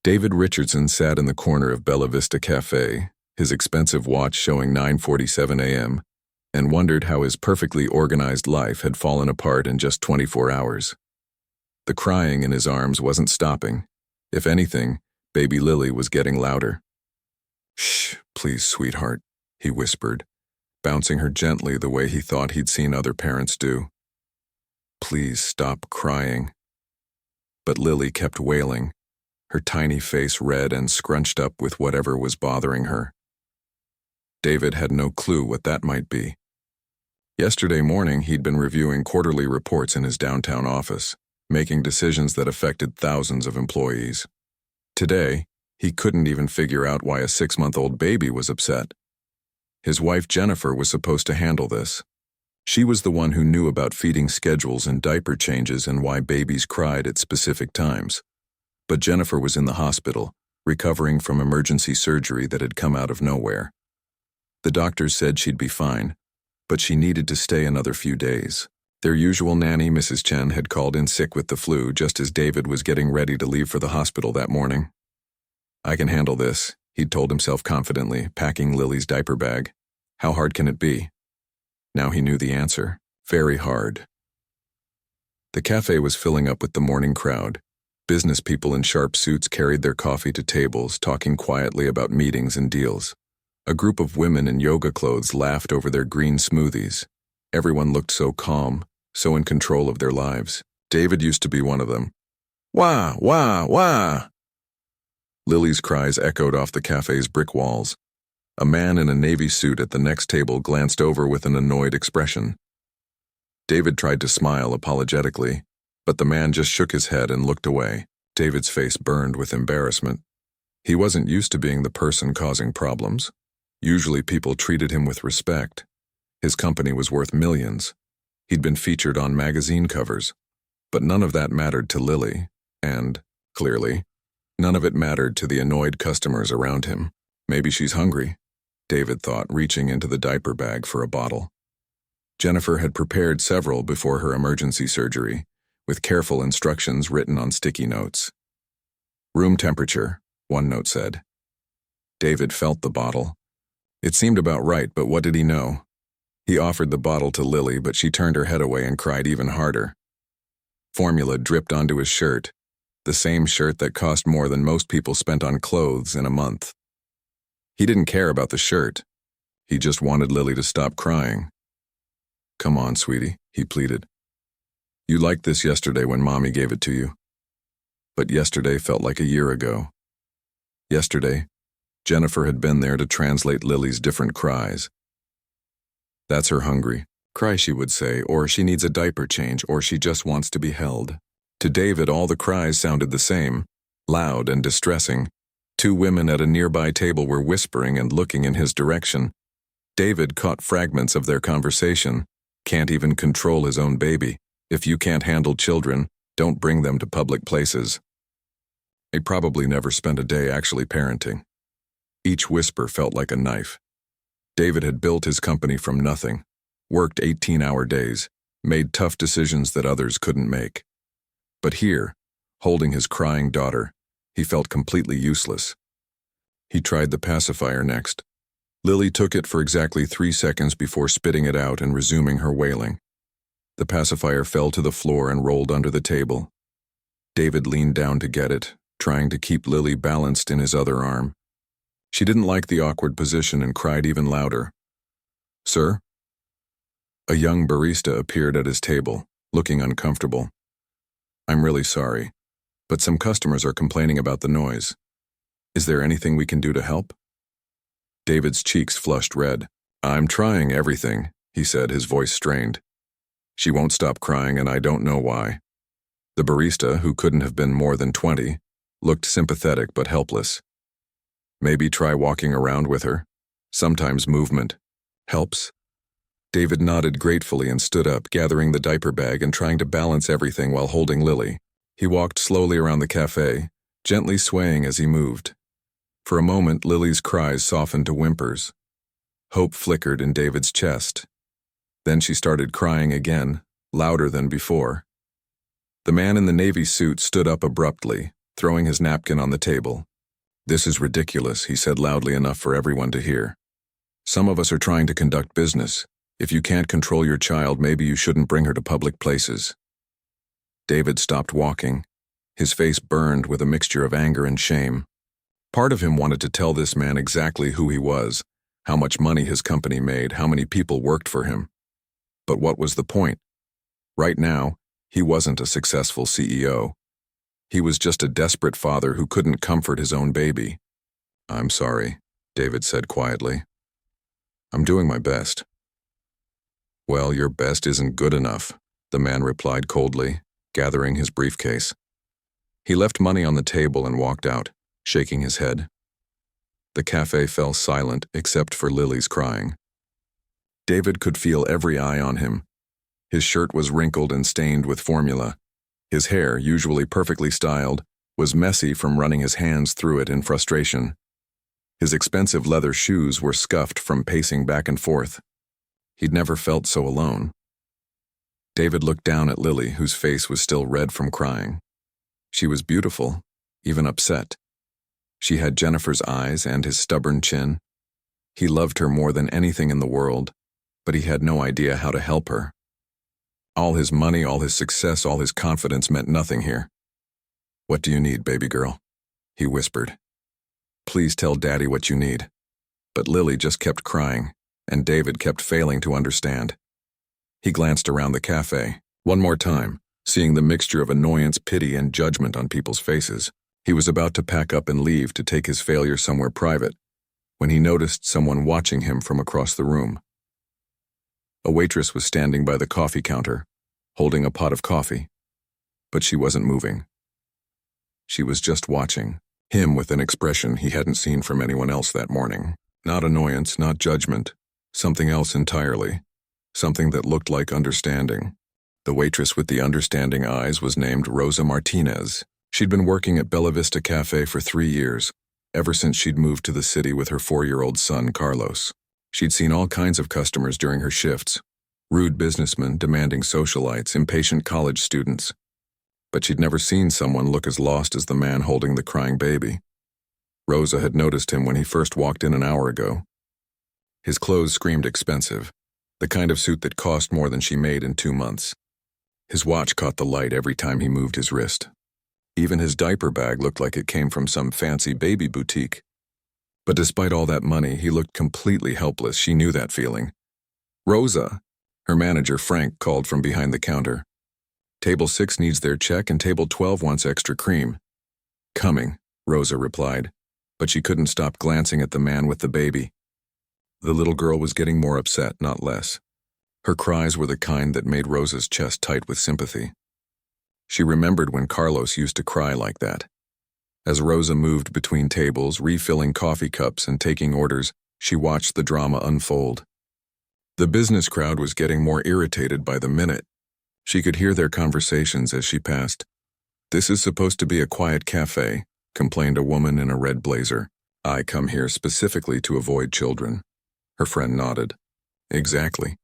David Richardson sat in the corner of Bella Vista Café, his expensive watch showing 9:47 a.m., and wondered how his perfectly organized life had fallen apart in just 24 hours. The crying in his arms wasn't stopping. If anything, baby Lily was getting louder. "Shh, please, sweetheart," he whispered, bouncing her gently the way he thought he'd seen other parents do. "Please stop crying." But Lily kept wailing, her tiny face red and scrunched up with whatever was bothering her. David had no clue what that might be. Yesterday morning, he'd been reviewing quarterly reports in his downtown office, making decisions that affected thousands of employees. Today, he couldn't even figure out why a 6-month-old baby was upset. His wife Jennifer was supposed to handle this. She was the one who knew about feeding schedules and diaper changes and why babies cried at specific times. But Jennifer was in the hospital, recovering from emergency surgery that had come out of nowhere. The doctors said she'd be fine, but she needed to stay another few days. Their usual nanny, Mrs. Chen, had called in sick with the flu just as David was getting ready to leave for the hospital that morning. "I can handle this," he'd told himself confidently, packing Lily's diaper bag. How hard can it be? Now he knew the answer. Very hard. The cafe was filling up with the morning crowd. Business people in sharp suits carried their coffee to tables, talking quietly about meetings and deals. A group of women in yoga clothes laughed over their green smoothies. Everyone looked so calm, so in control of their lives. David used to be one of them. "Wah, wah, wah!" Lily's cries echoed off the cafe's brick walls. A man in a navy suit at the next table glanced over with an annoyed expression. David tried to smile apologetically, but the man just shook his head and looked away. David's face burned with embarrassment. He wasn't used to being the person causing problems. Usually people treated him with respect. His company was worth millions. He'd been featured on magazine covers. But none of that mattered to Lily, and, clearly, none of it mattered to the annoyed customers around him. Maybe she's hungry, David thought, reaching into the diaper bag for a bottle. Jennifer had prepared several before her emergency surgery, with careful instructions written on sticky notes. "Room temperature," one note said. David felt the bottle. It seemed about right, but what did he know? He offered the bottle to Lily, but she turned her head away and cried even harder. Formula dripped onto his shirt, the same shirt that cost more than most people spent on clothes in a month. He didn't care about the shirt. He just wanted Lily to stop crying. "Come on, sweetie," he pleaded. "You liked this yesterday when Mommy gave it to you." But yesterday felt like a year ago. Yesterday, Jennifer had been there to translate Lily's different cries. "That's her hungry cry," she would say, or "she needs a diaper change," or "she just wants to be held." To David, all the cries sounded the same, loud and distressing. 2 women at a nearby table were whispering and looking in his direction. David caught fragments of their conversation. "Can't even control his own baby. If you can't handle children, don't bring them to public places." They probably never spent a day actually parenting. Each whisper felt like a knife. David had built his company from nothing, worked 18-hour days, made tough decisions that others couldn't make. But here, holding his crying daughter, he felt completely useless. He tried the pacifier next. Lily took it for exactly 3 seconds before spitting it out and resuming her wailing. The pacifier fell to the floor and rolled under the table. David leaned down to get it, trying to keep Lily balanced in his other arm. She didn't like the awkward position and cried even louder. "Sir?" A young barista appeared at his table, looking uncomfortable. "I'm really sorry, but some customers are complaining about the noise. Is there anything we can do to help?" David's cheeks flushed red. "I'm trying everything," he said, his voice strained. "She won't stop crying, and I don't know why." The barista, who couldn't have been more than 20, looked sympathetic but helpless. "Maybe try walking around with her. Sometimes movement helps." David nodded gratefully and stood up, gathering the diaper bag and trying to balance everything while holding Lily. He walked slowly around the cafe, gently swaying as he moved. For a moment, Lily's cries softened to whimpers. Hope flickered in David's chest. Then she started crying again, louder than before. The man in the navy suit stood up abruptly, throwing his napkin on the table. "This is ridiculous," he said loudly enough for everyone to hear. "Some of us are trying to conduct business. If you can't control your child, maybe you shouldn't bring her to public places." David stopped walking. His face burned with a mixture of anger and shame. Part of him wanted to tell this man exactly who he was, how much money his company made, how many people worked for him. But what was the point? Right now, he wasn't a successful CEO. He was just a desperate father who couldn't comfort his own baby. "I'm sorry," David said quietly. "I'm doing my best." "Well, your best isn't good enough," the man replied coldly, gathering his briefcase. He left money on the table and walked out, shaking his head. The cafe fell silent except for Lily's crying. David could feel every eye on him. His shirt was wrinkled and stained with formula. His hair, usually perfectly styled, was messy from running his hands through it in frustration. His expensive leather shoes were scuffed from pacing back and forth. He'd never felt so alone. David looked down at Lily, whose face was still red from crying. She was beautiful, even upset. She had Jennifer's eyes and his stubborn chin. He loved her more than anything in the world, but he had no idea how to help her. All his money, all his success, all his confidence meant nothing here. "What do you need, baby girl?" he whispered. "Please tell Daddy what you need." But Lily just kept crying, and David kept failing to understand. He glanced around the cafe, one more time, seeing the mixture of annoyance, pity, and judgment on people's faces. He was about to pack up and leave to take his failure somewhere private, when he noticed someone watching him from across the room. A waitress was standing by the coffee counter, holding a pot of coffee, but she wasn't moving. She was just watching him with an expression he hadn't seen from anyone else that morning. Not annoyance, not judgment, something else entirely, something that looked like understanding. The waitress with the understanding eyes was named Rosa Martinez. She'd been working at Bella Vista Café for 3 years, ever since she'd moved to the city with her 4-year-old son, Carlos. She'd seen all kinds of customers during her shifts, rude businessmen, demanding socialites, impatient college students. But she'd never seen someone look as lost as the man holding the crying baby. Rosa had noticed him when he first walked in an hour ago. His clothes screamed expensive, the kind of suit that cost more than she made in 2 months. His watch caught the light every time he moved his wrist. Even his diaper bag looked like it came from some fancy baby boutique. But despite all that money, he looked completely helpless. She knew that feeling. "Rosa," her manager, Frank, called from behind the counter. "Table 6 needs their check and table 12 wants extra cream." "Coming," Rosa replied, but she couldn't stop glancing at the man with the baby. The little girl was getting more upset, not less. Her cries were the kind that made Rosa's chest tight with sympathy. She remembered when Carlos used to cry like that. As Rosa moved between tables, refilling coffee cups and taking orders, she watched the drama unfold. The business crowd was getting more irritated by the minute. She could hear their conversations as she passed. "This is supposed to be a quiet cafe," complained a woman in a red blazer. "I come here specifically to avoid children." Her friend nodded. "Exactly.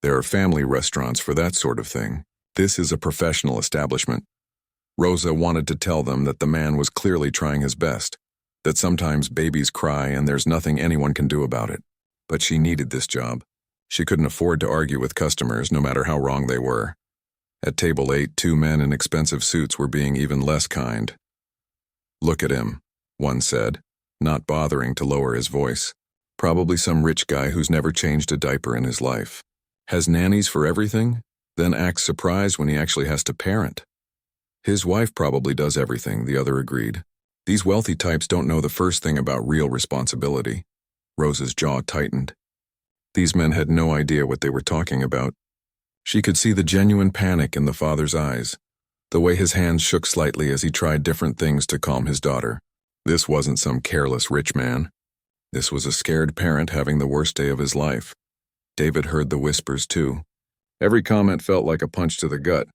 There are family restaurants for that sort of thing. This is a professional establishment." Rosa wanted to tell them that the man was clearly trying his best, that sometimes babies cry and there's nothing anyone can do about it. But she needed this job. She couldn't afford to argue with customers, no matter how wrong they were. At table 8, 2 men in expensive suits were being even less kind. "Look at him," one said, not bothering to lower his voice. "Probably some rich guy who's never changed a diaper in his life. Has nannies for everything, then acts surprised when he actually has to parent." "His wife probably does everything," the other agreed. "These wealthy types don't know the first thing about real responsibility." Rosa's jaw tightened. These men had no idea what they were talking about. She could see the genuine panic in the father's eyes, the way his hands shook slightly as he tried different things to calm his daughter. This wasn't some careless rich man. This was a scared parent having the worst day of his life. David heard the whispers too. Every comment felt like a punch to the gut.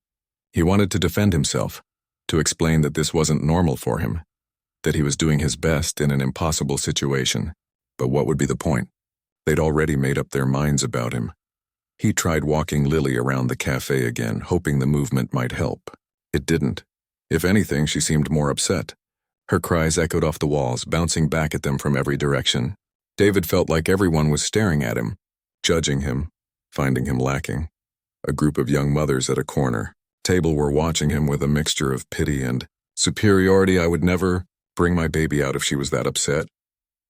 He wanted to defend himself, to explain that this wasn't normal for him, that he was doing his best in an impossible situation. But what would be the point? They'd already made up their minds about him. He tried walking Lily around the cafe again, hoping the movement might help. It didn't. If anything, she seemed more upset. Her cries echoed off the walls, bouncing back at them from every direction. David felt like everyone was staring at him, judging him, finding him lacking. A group of young mothers at a corner table were watching him with a mixture of pity and superiority. I would never bring my baby out if she was that upset.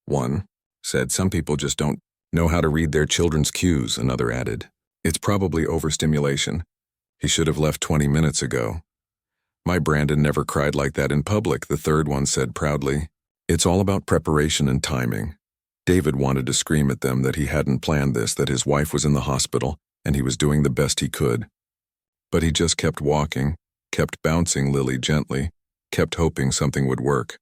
One said, some people just don't know how to read their children's cues, another added. It's probably overstimulation. He should have left 20 minutes ago. My Brandon never cried like that in public, the third one said proudly. It's all about preparation and timing. David wanted to scream at them that he hadn't planned this, that his wife was in the hospital, and he was doing the best he could. But he just kept walking, kept bouncing Lily gently, kept hoping something would work.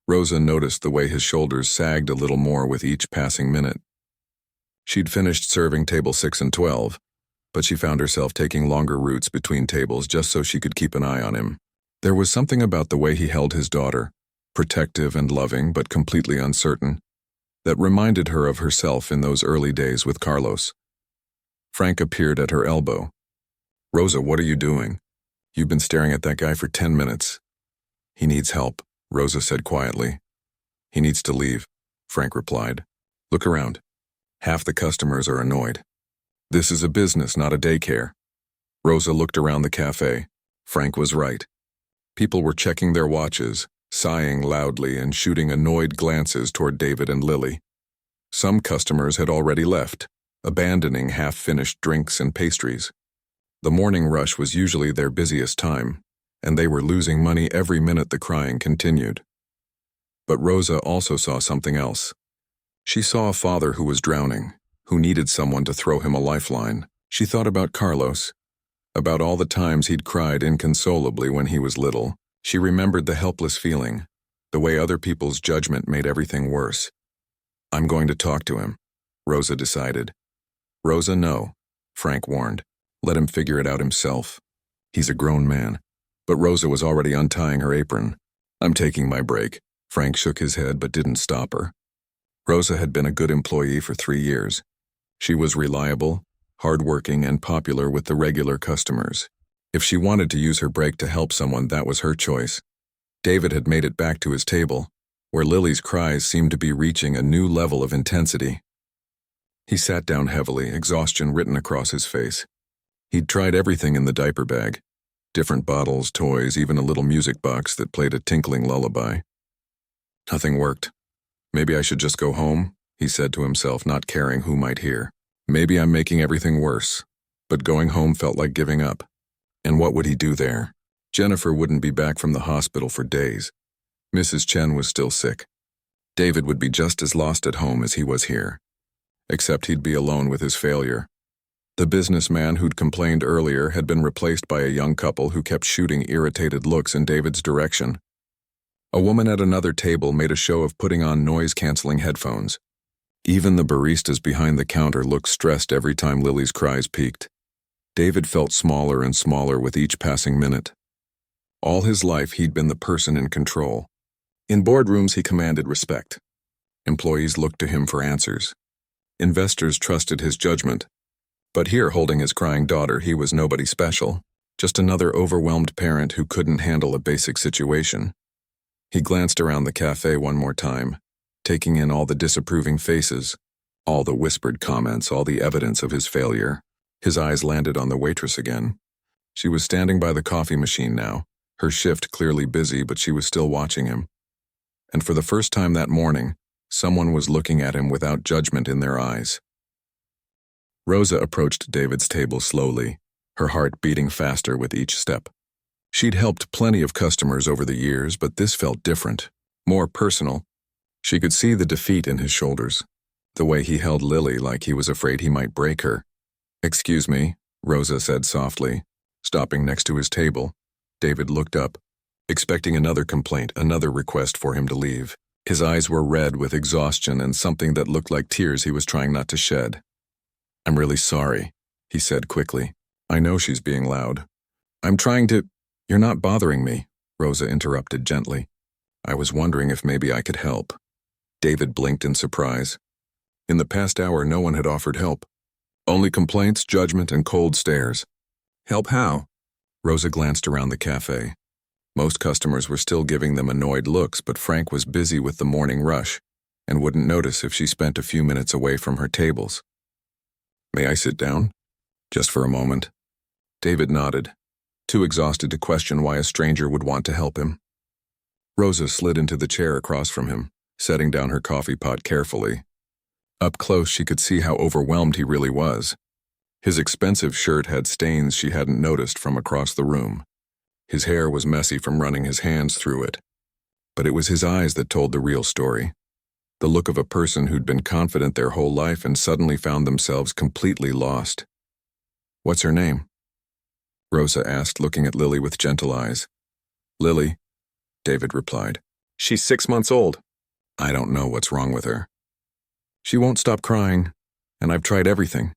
Rosa noticed the way his shoulders sagged a little more with each passing minute. She'd finished serving table 6 and 12, but she found herself taking longer routes between tables just so she could keep an eye on him. There was something about the way he held his daughter, protective and loving but completely uncertain, that reminded her of herself in those early days with Carlos. Frank appeared at her elbow. Rosa, what are you doing? You've been staring at that guy for 10 minutes. He needs help, Rosa said quietly. He needs to leave, Frank replied. Look around. Half the customers are annoyed. This is a business, not a daycare. Rosa looked around the cafe. Frank was right. People were checking their watches, sighing loudly and shooting annoyed glances toward David and Lily. Some customers had already left, abandoning half-finished drinks and pastries. The morning rush was usually their busiest time, and they were losing money every minute the crying continued. But Rosa also saw something else. She saw a father who was drowning, who needed someone to throw him a lifeline. She thought about Carlos, about all the times he'd cried inconsolably when he was little. She remembered the helpless feeling, the way other people's judgment made everything worse. I'm going to talk to him, Rosa decided. Rosa, no, Frank warned. Let him figure it out himself. He's a grown man. But Rosa was already untying her apron. I'm taking my break. Frank shook his head but didn't stop her. Rosa had been a good employee for 3 years. She was reliable, hardworking, and popular with the regular customers. If she wanted to use her break to help someone, that was her choice. David had made it back to his table, where Lily's cries seemed to be reaching a new level of intensity. He sat down heavily, exhaustion written across his face. He'd tried everything in the diaper bag. Different bottles, toys, even a little music box that played a tinkling lullaby. Nothing worked. Maybe I should just go home, he said to himself, not caring who might hear. Maybe I'm making everything worse. But going home felt like giving up. And what would he do there? Jennifer wouldn't be back from the hospital for days. Mrs. Chen was still sick. David would be just as lost at home as he was here. Except he'd be alone with his failure. The businessman who'd complained earlier had been replaced by a young couple who kept shooting irritated looks in David's direction. A woman at another table made a show of putting on noise-canceling headphones. Even the baristas behind the counter looked stressed every time Lily's cries peaked. David felt smaller and smaller with each passing minute. All his life he'd been the person in control. In boardrooms he commanded respect. Employees looked to him for answers. Investors trusted his judgment. But here, holding his crying daughter, he was nobody special, just another overwhelmed parent who couldn't handle a basic situation. He glanced around the cafe one more time, taking in all the disapproving faces, all the whispered comments, all the evidence of his failure. His eyes landed on the waitress again. She was standing by the coffee machine now, her shift clearly busy, but she was still watching him. And for the first time that morning, someone was looking at him without judgment in their eyes. Rosa approached David's table slowly, her heart beating faster with each step. She'd helped plenty of customers over the years, but this felt different, more personal. She could see the defeat in his shoulders, the way he held Lily like he was afraid he might break her. Excuse me, Rosa said softly, stopping next to his table. David looked up, expecting another complaint, another request for him to leave. His eyes were red with exhaustion and something that looked like tears he was trying not to shed. I'm really sorry, he said quickly. I know she's being loud. I'm trying to... You're not bothering me, Rosa interrupted gently. I was wondering if maybe I could help. David blinked in surprise. In the past hour, no one had offered help. Only complaints, judgment, and cold stares. Help how? Rosa glanced around the cafe. Most customers were still giving them annoyed looks, but Frank was busy with the morning rush and wouldn't notice if she spent a few minutes away from her tables. "May I sit down? Just for a moment." David nodded, too exhausted to question why a stranger would want to help him. Rosa slid into the chair across from him, setting down her coffee pot carefully. Up close, she could see how overwhelmed he really was. His expensive shirt had stains she hadn't noticed from across the room. His hair was messy from running his hands through it. But it was his eyes that told the real story. The look of a person who'd been confident their whole life and suddenly found themselves completely lost. "What's her name?" Rosa asked, looking at Lily with gentle eyes. "Lily," David replied. "She's 6 months old. I don't know what's wrong with her. She won't stop crying, and I've tried everything."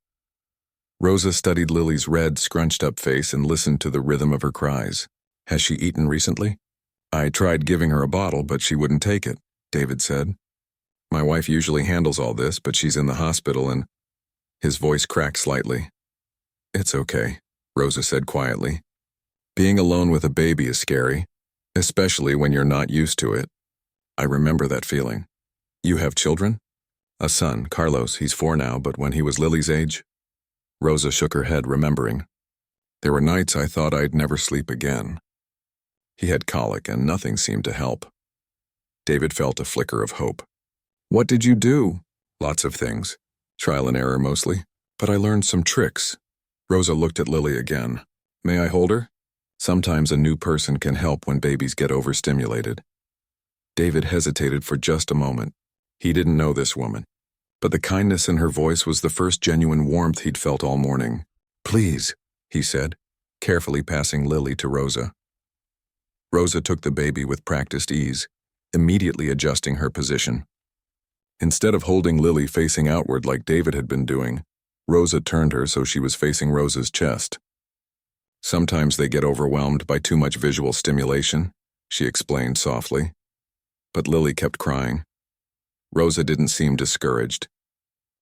Rosa studied Lily's red, scrunched-up face and listened to the rhythm of her cries. "Has she eaten recently?" "I tried giving her a bottle, but she wouldn't take it," David said. "My wife usually handles all this, but she's in the hospital and—" His voice cracked slightly. "It's okay," Rosa said quietly. "Being alone with a baby is scary, especially when you're not used to it. I remember that feeling." "You have children?" "A son, Carlos. He's 4 now, but when he was Lily's age..." Rosa shook her head, remembering. "There were nights I thought I'd never sleep again." He had colic, and nothing seemed to help. David felt a flicker of hope. "What did you do?" "Lots of things. Trial and error mostly. But I learned some tricks." Rosa looked at Lily again. "May I hold her?" Sometimes a new person can help when babies get overstimulated. David hesitated for just a moment. He didn't know this woman, but the kindness in her voice was the first genuine warmth he'd felt all morning. "Please," he said, carefully passing Lily to Rosa. Rosa took the baby with practiced ease, immediately adjusting her position. Instead of holding Lily facing outward like David had been doing, Rosa turned her so she was facing Rosa's chest. "Sometimes they get overwhelmed by too much visual stimulation," she explained softly. But Lily kept crying. Rosa didn't seem discouraged.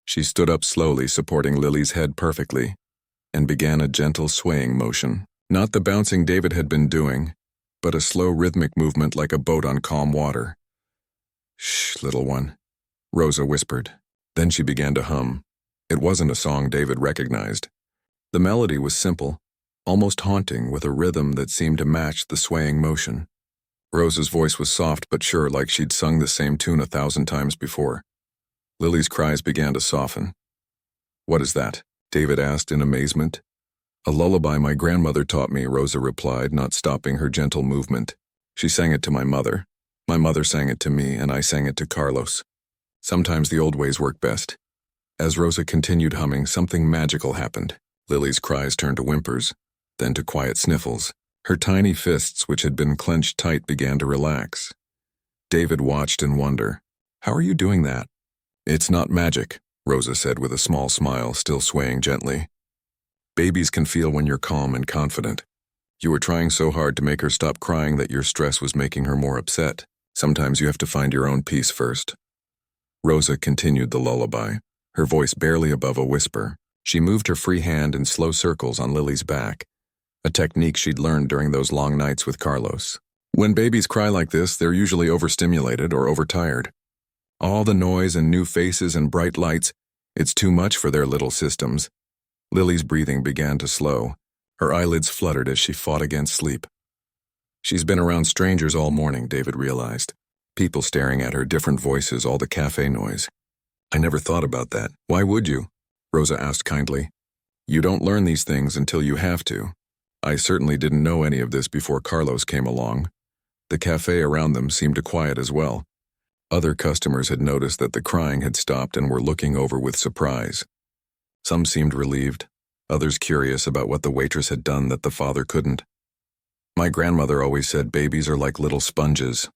She stood up slowly, supporting Lily's head perfectly, and began a gentle swaying motion. Not the bouncing David had been doing, but a slow rhythmic movement like a boat on calm water. "Shh, little one," Rosa whispered. Then she began to hum. It wasn't a song David recognized. The melody was simple, almost haunting, with a rhythm that seemed to match the swaying motion. Rosa's voice was soft but sure, like she'd sung the same tune 1,000 times before. Lily's cries began to soften. "What is that?" David asked in amazement. "A lullaby my grandmother taught me," Rosa replied, not stopping her gentle movement. "She sang it to my mother. My mother sang it to me, and I sang it to Carlos. Sometimes the old ways work best." As Rosa continued humming, something magical happened. Lily's cries turned to whimpers, then to quiet sniffles. Her tiny fists, which had been clenched tight, began to relax. David watched in wonder. "How are you doing that?" "It's not magic," Rosa said with a small smile, still swaying gently. "Babies can feel when you're calm and confident. You were trying so hard to make her stop crying that your stress was making her more upset. Sometimes you have to find your own peace first." Rosa continued the lullaby, her voice barely above a whisper. She moved her free hand in slow circles on Lily's back, a technique she'd learned during those long nights with Carlos. When babies cry like this, they're usually overstimulated or overtired. All the noise and new faces and bright lights, it's too much for their little systems. Lily's breathing began to slow. Her eyelids fluttered as she fought against sleep. She's been around strangers all morning, David realized. People staring at her, different voices, all the cafe noise. "I never thought about that." "Why would you?" Rosa asked kindly. "You don't learn these things until you have to. I certainly didn't know any of this before Carlos came along." The cafe around them seemed to quiet as well. Other customers had noticed that the crying had stopped and were looking over with surprise. Some seemed relieved, others curious about what the waitress had done that the father couldn't. "My grandmother always said babies are like little sponges,"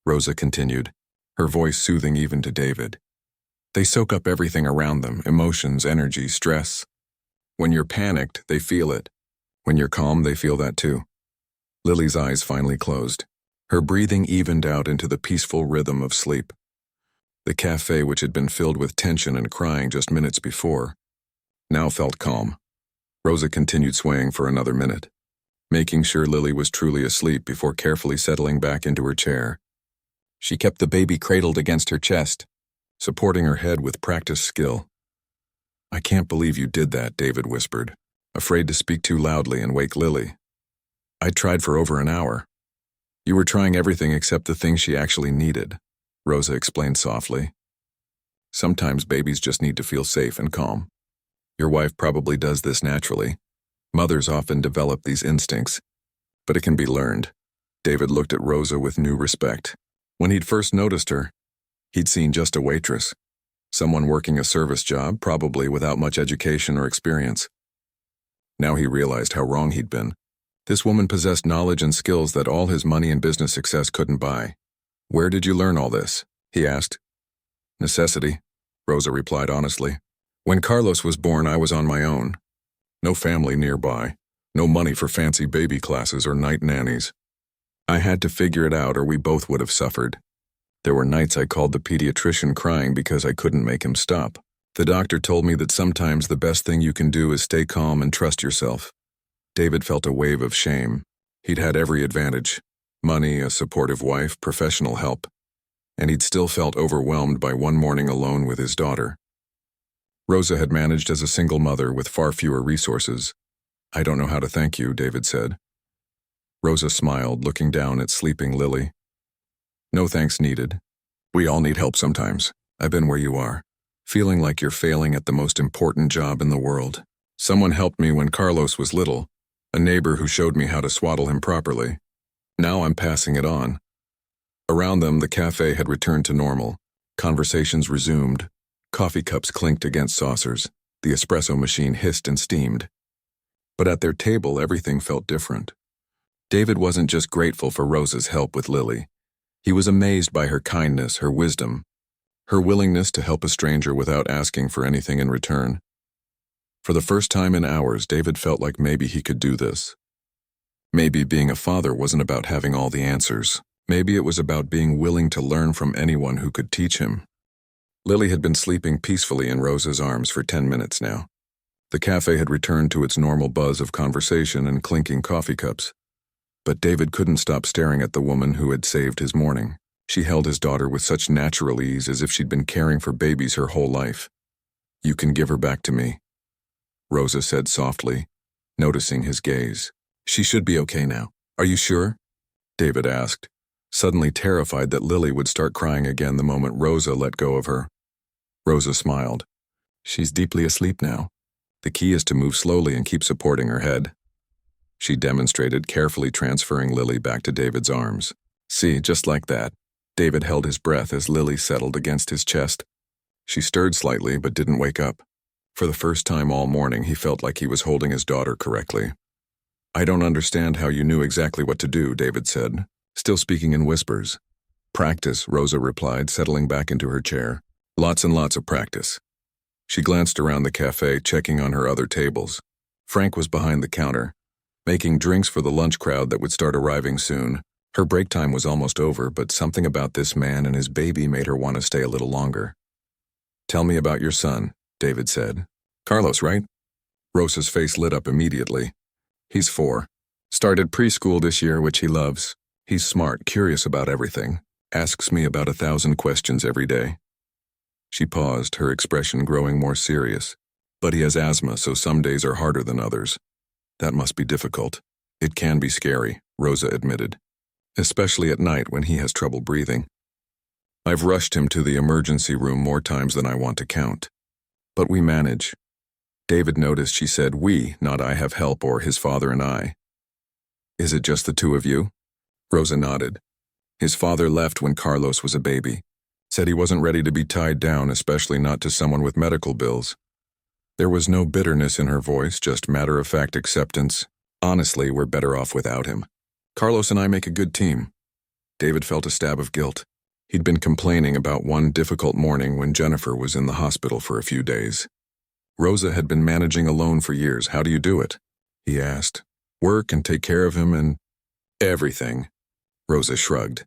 Rosa continued, her voice soothing even to David. "They soak up everything around them, emotions, energy, stress. When you're panicked, they feel it. When you're calm, they feel that too." Lily's eyes finally closed. Her breathing evened out into the peaceful rhythm of sleep. The cafe, which had been filled with tension and crying just minutes before, now felt calm. Rosa continued swaying for another minute. making sure Lily was truly asleep before carefully settling back into her chair. She kept the baby cradled against her chest, supporting her head with practiced skill. "I can't believe you did that," David whispered, afraid to speak too loudly and wake Lily. "I tried for over an hour." "You were trying everything except the thing she actually needed," Rosa explained softly. "Sometimes babies just need to feel safe and calm. Your wife probably does this naturally. Mothers often develop these instincts, but it can be learned." David looked at Rosa with new respect. When he'd first noticed her, he'd seen just a waitress, someone working a service job, probably without much education or experience. Now he realized how wrong he'd been. This woman possessed knowledge and skills that all his money and business success couldn't buy. "Where did you learn all this?" he asked. "Necessity," Rosa replied honestly. "When Carlos was born, I was on my own. No family nearby, no money for fancy baby classes or night nannies. I had to figure it out or we both would have suffered. There were nights I called the pediatrician crying because I couldn't make him stop. The doctor told me that sometimes the best thing you can do is stay calm and trust yourself." David felt a wave of shame. He'd had every advantage: money, a supportive wife, professional help. And he'd still felt overwhelmed by one morning alone with his daughter. Rosa had managed as a single mother with far fewer resources. "I don't know how to thank you," David said. Rosa smiled, looking down at sleeping Lily. "No thanks needed. We all need help sometimes. I've been where you are, feeling like you're failing at the most important job in the world. Someone helped me when Carlos was little, a neighbor who showed me how to swaddle him properly. Now I'm passing it on." Around them, the cafe had returned to normal. Conversations resumed. Coffee cups clinked against saucers. The espresso machine hissed and steamed. But at their table, everything felt different. David wasn't just grateful for Rosa's help with Lily. He was amazed by her kindness, her wisdom, her willingness to help a stranger without asking for anything in return. For the first time in hours, David felt like maybe he could do this. Maybe being a father wasn't about having all the answers. Maybe it was about being willing to learn from anyone who could teach him. Lily had been sleeping peacefully in Rosa's arms for 10 minutes now. The cafe had returned to its normal buzz of conversation and clinking coffee cups. But David couldn't stop staring at the woman who had saved his morning. She held his daughter with such natural ease, as if she'd been caring for babies her whole life. "You can give her back to me," Rosa said softly, noticing his gaze. "She should be okay now. Are you sure?" David asked, suddenly terrified that Lily would start crying again the moment Rosa let go of her. Rosa smiled. "She's deeply asleep now. The key is to move slowly and keep supporting her head." She demonstrated, carefully transferring Lily back to David's arms. "See, just like that." David held his breath as Lily settled against his chest. She stirred slightly but didn't wake up. For the first time all morning, he felt like he was holding his daughter correctly. "I don't understand how you knew exactly what to do," David said, still speaking in whispers. "Practice," Rosa replied, settling back into her chair. "Lots and lots of practice." She glanced around the cafe, checking on her other tables. Frank was behind the counter, making drinks for the lunch crowd that would start arriving soon. Her break time was almost over, but something about this man and his baby made her want to stay a little longer. "Tell me about your son," David said. "Carlos, right?" Rosa's face lit up immediately. "He's 4. Started preschool this year, which he loves. He's smart, curious about everything. Asks me about 1,000 questions every day." She paused, her expression growing more serious. "But he has asthma, so some days are harder than others. That must be difficult." "It can be scary," Rosa admitted, "especially at night when he has trouble breathing. I've rushed him to the emergency room more times than I want to count. But we manage." David noticed she said we, not I have help or his father and I. "Is it just the two of you?" Rosa nodded. "His father left when Carlos was a baby. Said he wasn't ready to be tied down, especially not to someone with medical bills." There was no bitterness in her voice, just matter-of-fact acceptance. "Honestly, we're better off without him. Carlos and I make a good team." David felt a stab of guilt. He'd been complaining about one difficult morning when Jennifer was in the hospital for a few days. "Rosa had been managing alone for years. How do you do it?" he asked. "Work and take care of him and..." "Everything." Rosa shrugged.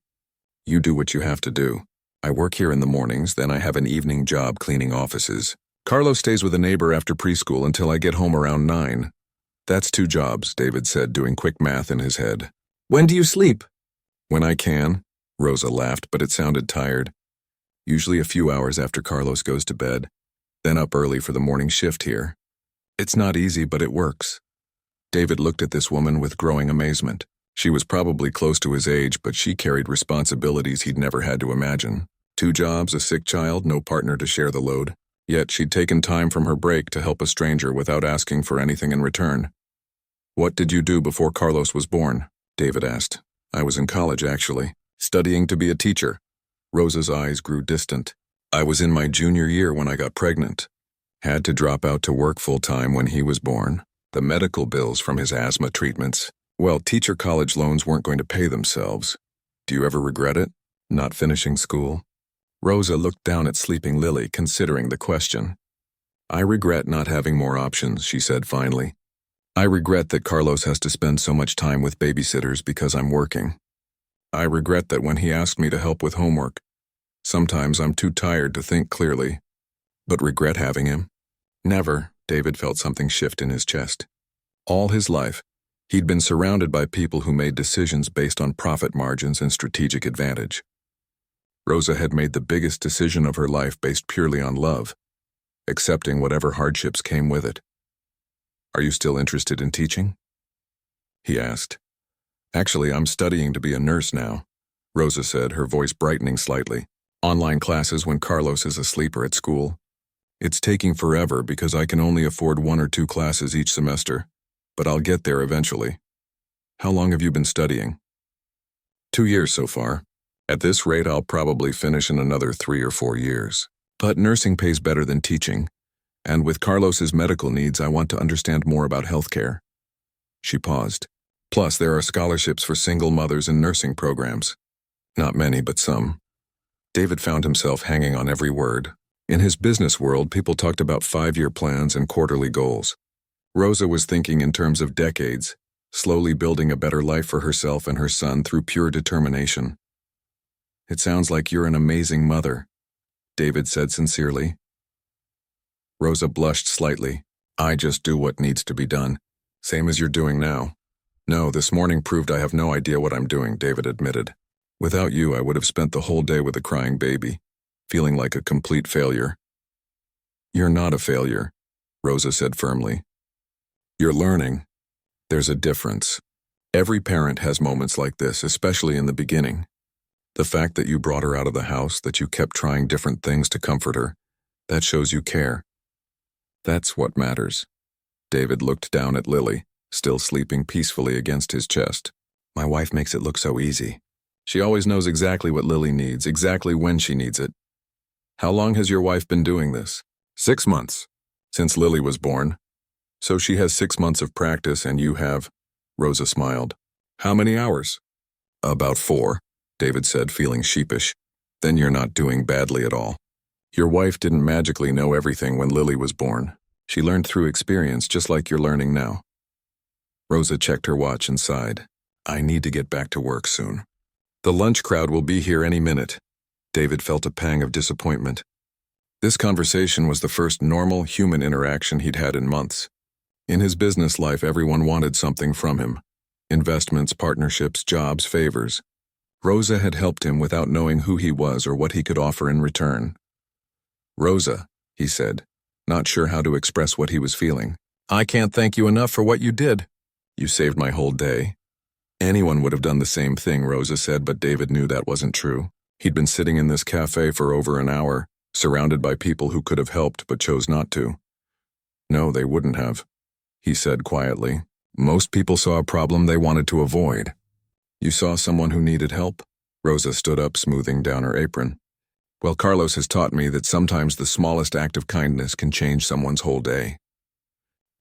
"You do what you have to do. I work here in the mornings, then I have an evening job cleaning offices. Carlos stays with a neighbor after preschool until I get home around 9. That's 2 jobs, David said, doing quick math in his head. When do you sleep? When I can, Rosa laughed, but it sounded tired. Usually a few hours after Carlos goes to bed, then up early for the morning shift here. It's not easy, but it works. David looked at this woman with growing amazement. She was probably close to his age, but she carried responsibilities he'd never had to imagine. 2 jobs, a sick child, no partner to share the load. Yet she'd taken time from her break to help a stranger without asking for anything in return. What did you do before Carlos was born? David asked. I was in college, actually, studying to be a teacher. Rosa's eyes grew distant. I was in my junior year when I got pregnant. Had to drop out to work full-time when he was born. The medical bills from his asthma treatments. Well, teacher college loans weren't going to pay themselves. Do you ever regret it? Not finishing school? Rosa looked down at sleeping Lily, considering the question. I regret not having more options, she said finally. I regret that Carlos has to spend so much time with babysitters because I'm working. I regret that when he asked me to help with homework, sometimes I'm too tired to think clearly. But regret having him? Never. David felt something shift in his chest. All his life, he'd been surrounded by people who made decisions based on profit margins and strategic advantage. Rosa had made the biggest decision of her life based purely on love, accepting whatever hardships came with it. Are you still interested in teaching? He asked. Actually, I'm studying to be a nurse now, Rosa said, her voice brightening slightly. Online classes when Carlos is asleep or at school. It's taking forever because I can only afford 1 or 2 classes each semester, but I'll get there eventually. How long have you been studying? 2 years so far. At this rate, I'll probably finish in another 3 or 4 years. But nursing pays better than teaching, and with Carlos's medical needs, I want to understand more about healthcare. She paused. Plus, there are scholarships for single mothers and nursing programs. Not many, but some. David found himself hanging on every word. In his business world, people talked about 5-year plans and quarterly goals. Rosa was thinking in terms of decades, slowly building a better life for herself and her son through pure determination. It sounds like you're an amazing mother, David said sincerely. Rosa blushed slightly. I just do what needs to be done, same as you're doing now. No, this morning proved I have no idea what I'm doing, David admitted. Without you, I would have spent the whole day with a crying baby, feeling like a complete failure. You're not a failure, Rosa said firmly. You're learning. There's a difference. Every parent has moments like this, especially in the beginning. The fact that you brought her out of the house, that you kept trying different things to comfort her, that shows you care. That's what matters. David looked down at Lily, still sleeping peacefully against his chest. My wife makes it look so easy. She always knows exactly what Lily needs, exactly when she needs it. How long has your wife been doing this? 6 months. Since Lily was born. So she has 6 months of practice and you have... Rosa smiled. How many hours? About 4. David said, feeling sheepish. Then you're not doing badly at all. Your wife didn't magically know everything when Lily was born. She learned through experience, just like you're learning now. Rosa checked her watch and sighed. I need to get back to work soon. The lunch crowd will be here any minute. David felt a pang of disappointment. This conversation was the first normal human interaction he'd had in months. In his business life, everyone wanted something from him. Investments, partnerships, jobs, favors. Rosa had helped him without knowing who he was or what he could offer in return. Rosa, he said, not sure how to express what he was feeling. I can't thank you enough for what you did. You saved my whole day. Anyone would have done the same thing, Rosa said, but David knew that wasn't true. He'd been sitting in this cafe for over an hour, surrounded by people who could have helped but chose not to. No, they wouldn't have, he said quietly. Most people saw a problem they wanted to avoid. You saw someone who needed help? Rosa stood up, smoothing down her apron. Well, Carlos has taught me that sometimes the smallest act of kindness can change someone's whole day.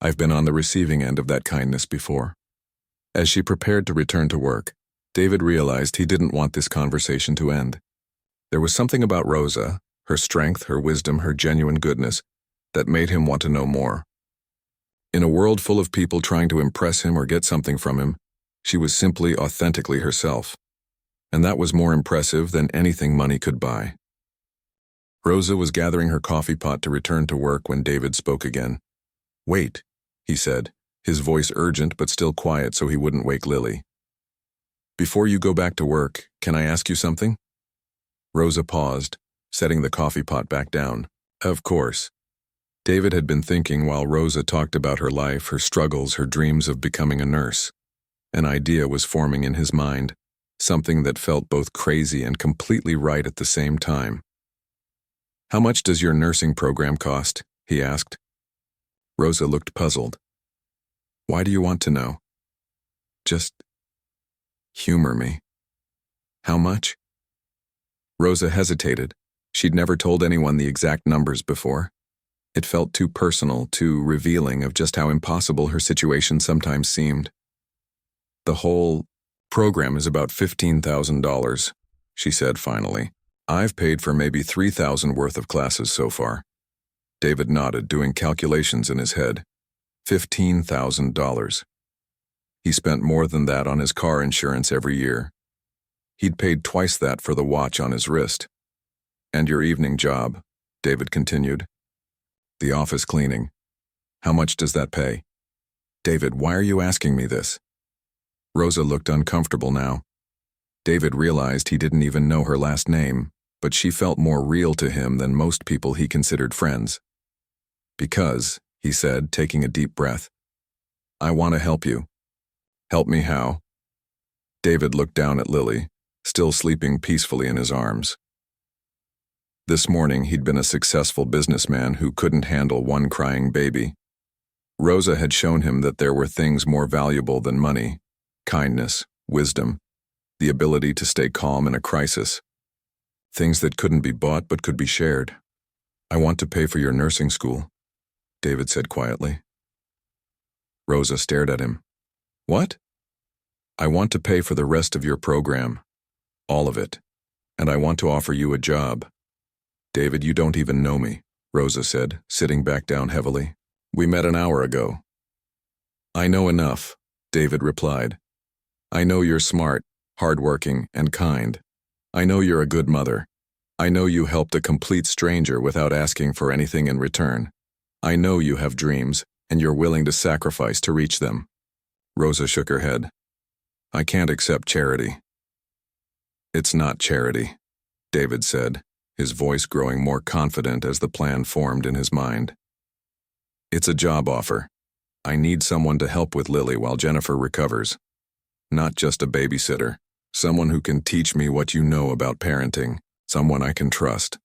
I've been on the receiving end of that kindness before. As she prepared to return to work, David realized he didn't want this conversation to end. There was something about Rosa, her strength, her wisdom, her genuine goodness, that made him want to know more. In a world full of people trying to impress him or get something from him, she was simply authentically herself. And that was more impressive than anything money could buy. Rosa was gathering her coffee pot to return to work when David spoke again. Wait, he said, his voice urgent but still quiet so he wouldn't wake Lily. "Before you go back to work, can I ask you something?" Rosa paused, setting the coffee pot back down. "Of course." David had been thinking while Rosa talked about her life, her struggles, her dreams of becoming a nurse. An idea was forming in his mind, something that felt both crazy and completely right at the same time. "How much does your nursing program cost?" he asked. Rosa looked puzzled. "Why do you want to know?" "Just humor me." "How much?" Rosa hesitated. She'd never told anyone the exact numbers before. It felt too personal, too revealing of just how impossible her situation sometimes seemed. "The whole program is about $15,000, she said finally. "I've paid for maybe 3,000 worth of classes so far." David nodded, doing calculations in his head. $15,000. He spent more than that on his car insurance every year. He'd paid twice that for the watch on his wrist. "And your evening job," David continued. "The office cleaning. How much does that pay?" "David, why are you asking me this?" Rosa looked uncomfortable now. David realized he didn't even know her last name, but she felt more real to him than most people he considered friends. "Because," he said, taking a deep breath, "I want to help you." "Help me how?" David looked down at Lily, still sleeping peacefully in his arms. This morning he'd been a successful businessman who couldn't handle one crying baby. Rosa had shown him that there were things more valuable than money: kindness, wisdom, the ability to stay calm in a crisis. Things that couldn't be bought but could be shared. "I want to pay for your nursing school," David said quietly. Rosa stared at him. "What?" "I want to pay for the rest of your program. All of it. And I want to offer you a job." "David, you don't even know me," Rosa said, sitting back down heavily. "We met an hour ago." "I know enough," David replied. "I know you're smart, hardworking, and kind. I know you're a good mother. I know you helped a complete stranger without asking for anything in return. I know you have dreams, and you're willing to sacrifice to reach them." Rosa shook her head. "I can't accept charity." "It's not charity," David said, his voice growing more confident as the plan formed in his mind. "It's a job offer. I need someone to help with Lily while Jennifer recovers. Not just a babysitter. Someone who can teach me what you know about parenting. Someone I can trust."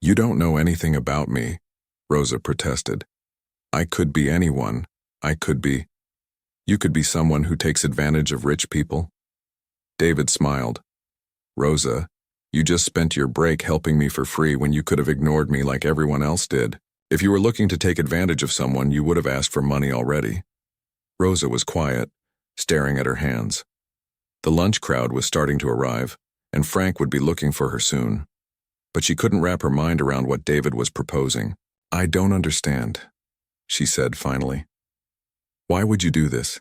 "You don't know anything about me," Rosa protested. "I could be anyone. You could be someone who takes advantage of rich people." David smiled. "Rosa, you just spent your break helping me for free when you could have ignored me like everyone else did. If you were looking to take advantage of someone, you would have asked for money already." Rosa was quiet, staring at her hands. The lunch crowd was starting to arrive, and Frank would be looking for her soon. But she couldn't wrap her mind around what David was proposing. "I don't understand," she said finally. "Why would you do this?"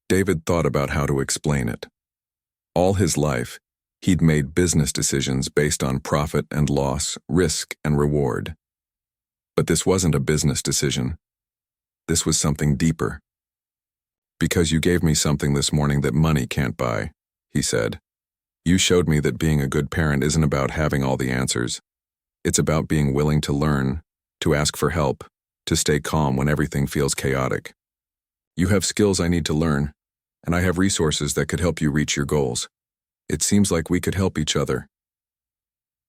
David thought about how to explain it. All his life, he'd made business decisions based on profit and loss, risk and reward. But this wasn't a business decision. This was something deeper. "Because you gave me something this morning that money can't buy," he said. "You showed me that being a good parent isn't about having all the answers. It's about being willing to learn, to ask for help, to stay calm when everything feels chaotic. You have skills I need to learn, and I have resources that could help you reach your goals. It seems like we could help each other."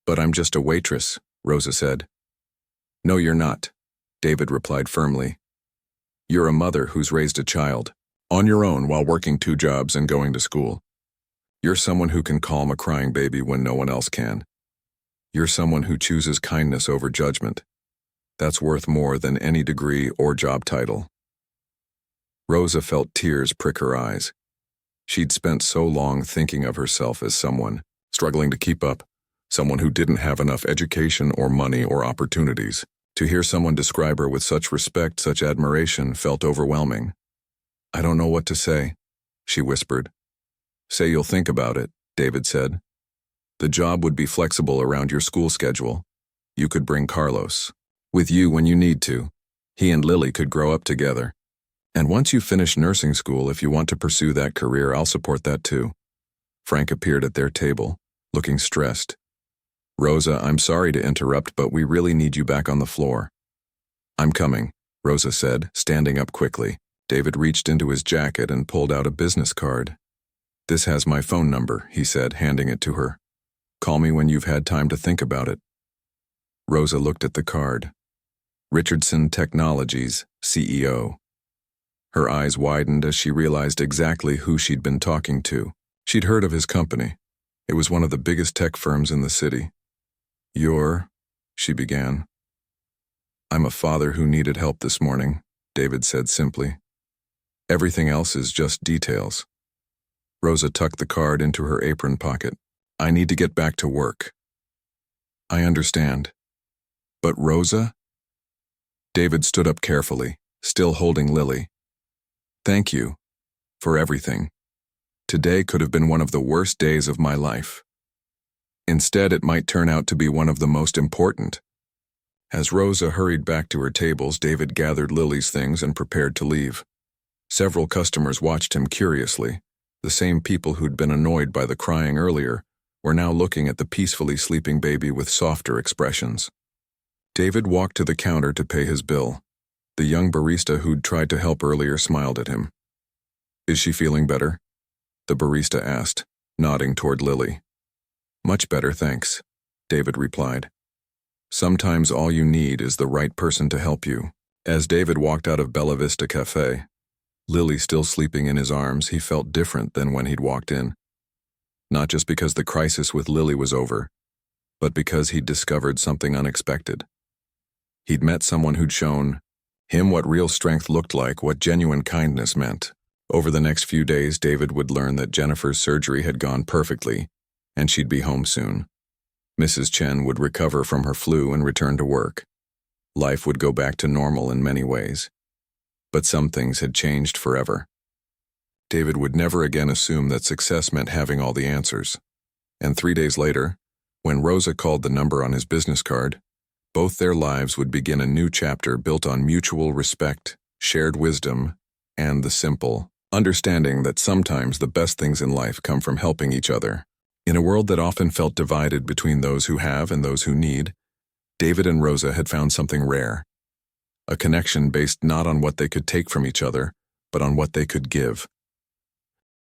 "But I'm just a waitress," Rosa said. "No, you're not," David replied firmly. "You're a mother who's raised a child, on your own while working 2 jobs and going to school. You're someone who can calm a crying baby when no one else can. You're someone who chooses kindness over judgment. That's worth more than any degree or job title." Rosa felt tears prick her eyes. She'd spent so long thinking of herself as someone struggling to keep up, someone who didn't have enough education or money or opportunities. To hear someone describe her with such respect, such admiration, felt overwhelming. "I don't know what to say," she whispered. "Say you'll think about it," David said. "The job would be flexible around your school schedule. You could bring Carlos with you when you need to. He and Lily could grow up together. And once you finish nursing school, if you want to pursue that career, I'll support that too. Frank appeared at their table, looking stressed. Rosa, I'm sorry to interrupt, but we really need you back on the floor. I'm coming, Rosa said, standing up quickly. David reached into his jacket and pulled out a business card. This has my phone number, he said, handing it to her. Call me when you've had time to think about it. Rosa looked at the card. Richardson Technologies, CEO. Her eyes widened as she realized exactly who she'd been talking to. She'd heard of his company. It was one of the biggest tech firms in the city. She began. I'm a father who needed help this morning, David said simply. Everything else is just details. Rosa tucked the card into her apron pocket. I need to get back to work. I understand. But Rosa? David stood up carefully, still holding Lily. Thank you for everything. Today could have been one of the worst days of my life. Instead, it might turn out to be one of the most important. As Rosa hurried back to her tables, David gathered Lily's things and prepared to leave. Several customers watched him curiously. The same people who'd been annoyed by the crying earlier were now looking at the peacefully sleeping baby with softer expressions. David walked to the counter to pay his bill. The young barista who'd tried to help earlier smiled at him. Is she feeling better? The barista asked, nodding toward Lily. Much better, thanks, David replied. Sometimes all you need is the right person to help you. As David walked out of Bella Vista Café, Lily still sleeping in his arms, he felt different than when he'd walked in. Not just because the crisis with Lily was over, but because he'd discovered something unexpected. He'd met someone who'd shown him what real strength looked like, what genuine kindness meant. Over the next few days, David would learn that Jennifer's surgery had gone perfectly, and she'd be home soon. Mrs. Chen would recover from her flu and return to work. Life would go back to normal in many ways. But some things had changed forever. David would never again assume that success meant having all the answers. And 3 days later, when Rosa called the number on his business card, both their lives would begin a new chapter built on mutual respect, shared wisdom, and the simple understanding that sometimes the best things in life come from helping each other. In a world that often felt divided between those who have and those who need, David and Rosa had found something rare. A connection based not on what they could take from each other, but on what they could give.